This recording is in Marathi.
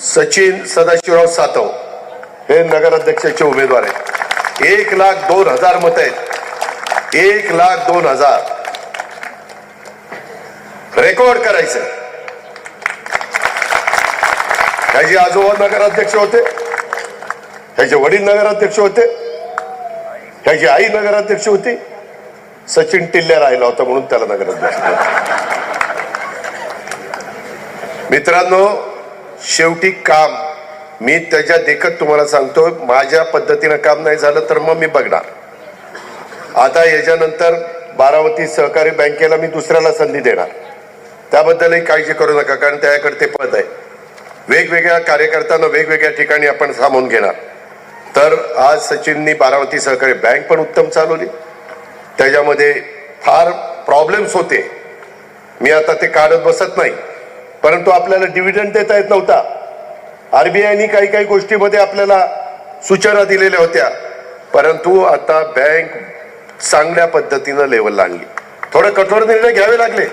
सचिन सदाशिवराव सातव हे नगराध्यक्षाचे उमेदवार आहेत। 1,02,000 मत आहेत। 1,02,000 रेकॉर्ड करायचं। ह्याचे आजोबा नगराध्यक्ष होते, ह्याचे वडील नगराध्यक्ष होते, ह्याची आई नगराध्यक्ष होती। सचिन टिल्ल्या राहिला होता म्हणून त्याला नगराध्यक्ष। मित्रांनो, शेवटी काम मी त्याच्या देखत तुम्हाला सांगतो, माझ्या पद्धतीने काम नाही झालं तर मग मी बघणार। आता याच्यानंतर बारामती सहकारी बँकेला मी दुसऱ्याला संधी देणार, त्याबद्दलही काळजी करू नका, कारण त्याकडे ते पद आहे। वेगवेगळ्या कार्यकर्त्यांना वेगवेगळ्या ठिकाणी आपण सामावून घेणार। तर आज सचिननी बारामती सहकारी बँक पण उत्तम चालवली, त्याच्यामध्ये फार प्रॉब्लेम्स होते, मी आता ते काढत बसत नाही, परंतु आपल्याला डिव्हिडंड देता येत नव्हता। आरबीआयनी काही गोष्टीमध्ये आपल्याला सूचना दिलेल्या होत्या, परंतु आता बँक चांगल्या पद्धतीनं लेवलला आणली। थोडे कठोर निर्णय घ्यावे लागले।